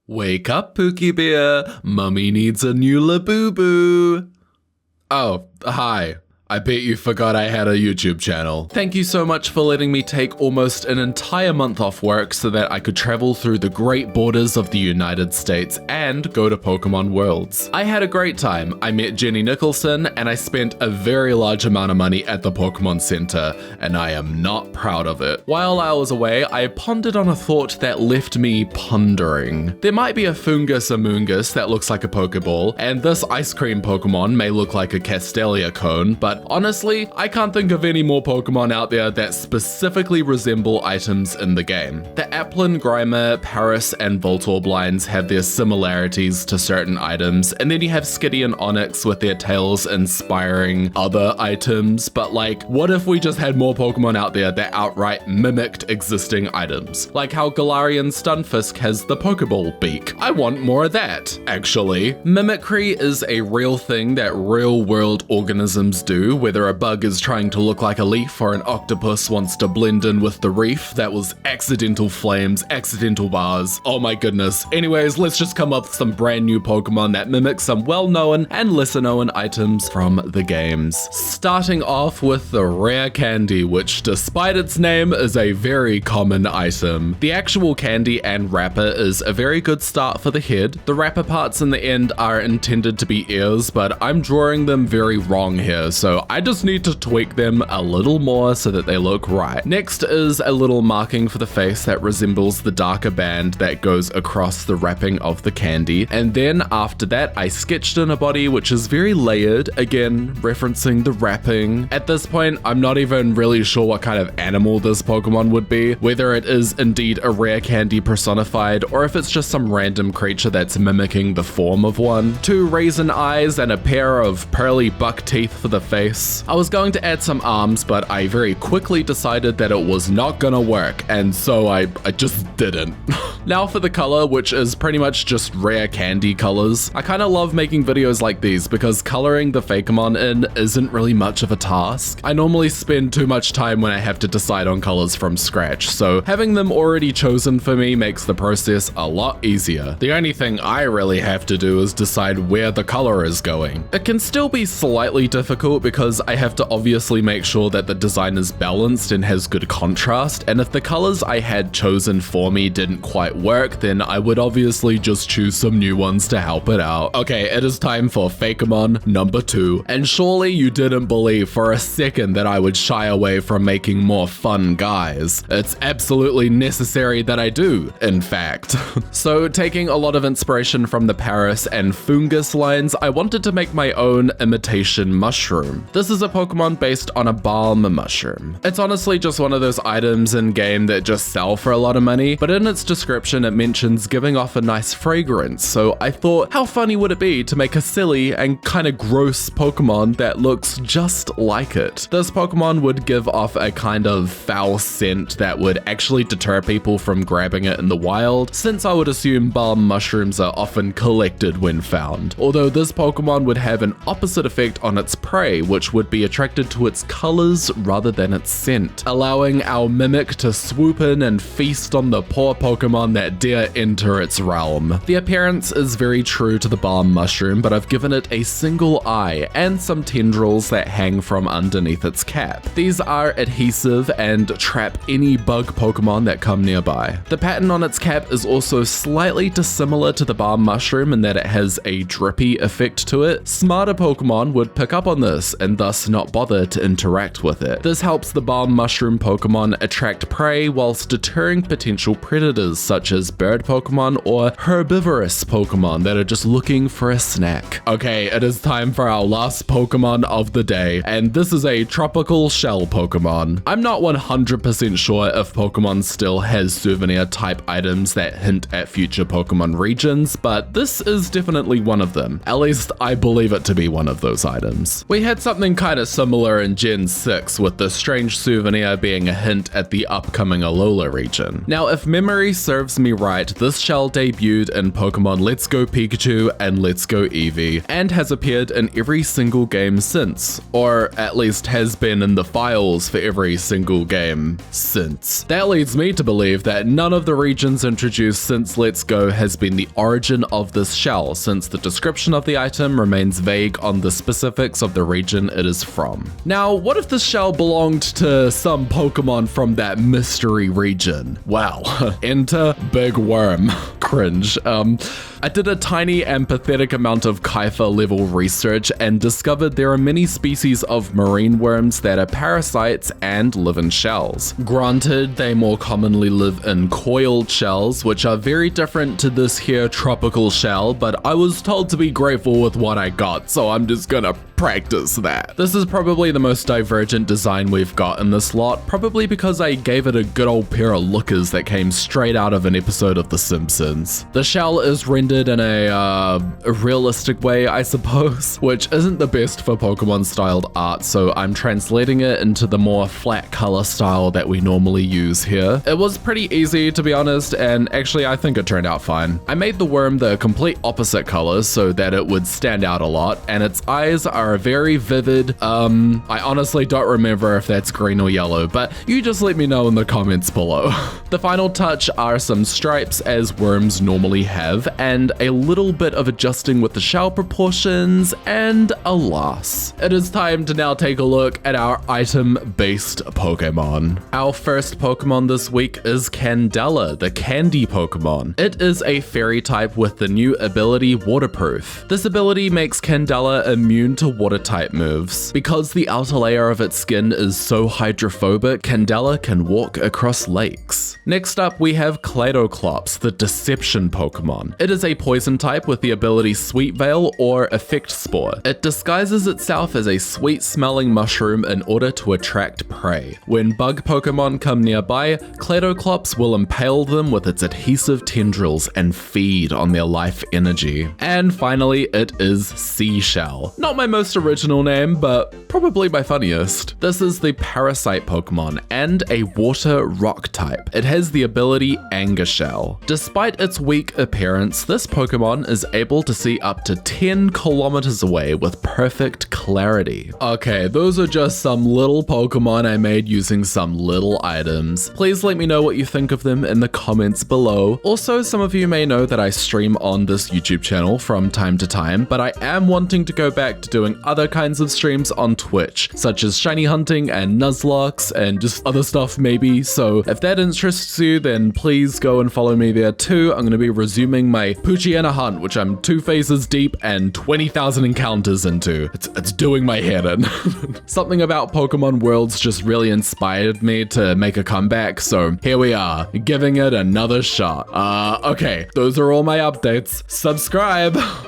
Wake up, Pookie Bear. Mummy needs a new Labubu. Oh, hi. I bet you forgot I had a YouTube channel. Thank you so much for letting me take almost an entire month off work so that I could travel through the great borders of the United States and go to Pokemon Worlds. I had a great time. I met Jenny Nicholson and I spent a very large amount of money at the Pokemon Center, and I am not proud of it. While I was away, I pondered on a thought that left me pondering. There might be a Fungus Amoongus that looks like a Pokeball, and this ice cream Pokemon may look like a Castelia cone, but honestly, I can't think of any more Pokemon out there that specifically resemble items in the game. The Applin, Grimer, Paris, and Voltorblinds have their similarities to certain items, and then you have Skitty and Onix with their tails inspiring other items, but like, what if we just had more Pokemon out there that outright mimicked existing items? Like how Galarian Stunfisk has the Pokeball beak. I want more of that, actually. Mimicry is a real thing that real-world organisms do, whether a bug is trying to look like a leaf or an octopus wants to blend in with the reef. That was accidental flames, accidental bars. Oh my goodness. Anyways, let's just come up with some brand new Pokemon that mimic some well-known and lesser-known items from the games. Starting off with the rare candy, which despite its name is a very common item. The actual candy and wrapper is a very good start for the head. The wrapper parts in the end are intended to be ears, but I'm drawing them very wrong here, so I just need to tweak them a little more so that they look right. Next is a little marking for the face that resembles the darker band that goes across the wrapping of the candy. And then after that, I sketched in a body which is very layered, again, referencing the wrapping. At this point, I'm not even really sure what kind of animal this Pokemon would be, whether it is indeed a rare candy personified, or if it's just some random creature that's mimicking the form of one. 2 raisin eyes and a pair of pearly buck teeth for the face. I was going to add some arms, but I very quickly decided that it was not gonna work, and so I just didn't. Now for the color, which is pretty much just rare candy colors. I kind of love making videos like these because coloring the fakemon in isn't really much of a task. I normally spend too much time when I have to decide on colors from scratch, so having them already chosen for me makes the process a lot easier. The only thing I really have to do is decide where the color is going. It can still be slightly difficult because I have to obviously make sure that the design is balanced and has good contrast, and if the colors I had chosen for me didn't quite work, then I would obviously just choose some new ones to help it out. Okay, it is time for Fakemon number 2, and surely you didn't believe for a second that I would shy away from making more fun guys. It's absolutely necessary that I do, in fact. So taking a lot of inspiration from the Paris and Fungus lines, I wanted to make my own imitation mushroom. This is a Pokemon based on a balm mushroom. It's honestly just one of those items in game that just sell for a lot of money, but in its description it mentions giving off a nice fragrance, so I thought how funny would it be to make a silly and kind of gross Pokemon that looks just like it. This Pokemon would give off a kind of foul scent that would actually deter people from grabbing it in the wild, since I would assume balm mushrooms are often collected when found. Although this Pokemon would have an opposite effect on its prey, which would be attracted to its colors rather than its scent, allowing our mimic to swoop in and feast on the poor Pokemon that dare enter its realm. The appearance is very true to the balm mushroom, but I've given it a single eye and some tendrils that hang from underneath its cap. These are adhesive and trap any bug Pokemon that come nearby. The pattern on its cap is also slightly dissimilar to the balm mushroom in that it has a drippy effect to it. Smarter Pokemon would pick up on this and thus not bother to interact with it. This helps the balm mushroom Pokemon attract prey whilst deterring potential predators such as bird Pokemon or herbivorous Pokemon that are just looking for a snack. Okay, it is time for our last Pokemon of the day, and this is a tropical shell Pokemon. I'm not 100% sure if Pokemon still has souvenir type items that hint at future Pokemon regions, but this is definitely one of them. At least I believe it to be one of those items. We had some something kind of similar in Gen 6, with the strange souvenir being a hint at the upcoming Alola region. Now, if memory serves me right, this shell debuted in Pokemon Let's Go Pikachu and Let's Go Eevee, and has appeared in every single game since, or at least has been in the files for every single game since. That leads me to believe that none of the regions introduced since Let's Go has been the origin of this shell, since the description of the item remains vague on the specifics of the region it is from. Now, what if this shell belonged to some Pokemon from that mystery region? Wow. Enter Big Worm. Cringe. I did a tiny and pathetic amount of Kaifa level research and discovered there are many species of marine worms that are parasites and live in shells. Granted, they more commonly live in coiled shells, which are very different to this here tropical shell, but I was told to be grateful with what I got, so I'm just gonna practice that. This is probably the most divergent design we've got in this lot, probably because I gave it a good old pair of lookers that came straight out of an episode of The Simpsons. The shell is rendered in a realistic way, I suppose, which isn't the best for Pokemon styled art, so I'm translating it into the more flat color style that we normally use here. It was pretty easy, to be honest, and actually I think it turned out fine. I made the worm the complete opposite colors so that it would stand out a lot, and its eyes are very vivid. I honestly don't remember if that's green or yellow, but you just let me know in the comments below. The final touch are some stripes, as worms normally have, and a little bit of adjusting with the shell proportions, and alas. It is time to now take a look at our item-based Pokemon. Our first Pokemon this week is Candela, the candy Pokemon. It is a fairy type with the new ability Waterproof. This ability makes Candela immune to water type moves. Because the outer layer of its skin is so hydrophobic, Candela can walk across lakes. Next up, we have Cladoclops, the Deception Pokemon. It is a poison type with the ability Sweet Veil or Effect Spore. It disguises itself as a sweet-smelling mushroom in order to attract prey. When bug Pokemon come nearby, Cladoclops will impale them with its adhesive tendrils and feed on their life energy. And finally, it is Seashell. Not my most original name, but probably my funniest. This is the Parasite Pokemon and a water rock type. It has the ability Anger Shell. Despite its weak appearance, this Pokemon is able to see up to 10 kilometers away with perfect clarity. Okay, those are just some little Pokemon I made using some little items. Please let me know what you think of them in the comments below. Also, some of you may know that I stream on this YouTube channel from time to time, but I am wanting to go back to doing other kinds of streams on Twitch, such as shiny hunting and Nuzlocke and just other stuff maybe. So if that interests you, then please go and follow me there too. I'm going to be resuming my Poochyena hunt, which I'm 2 phases deep and 20,000 encounters into. It's doing my head in. Something about Pokemon Worlds just really inspired me to make a comeback, so here we are, giving it another shot. Okay, those are all my updates. Subscribe!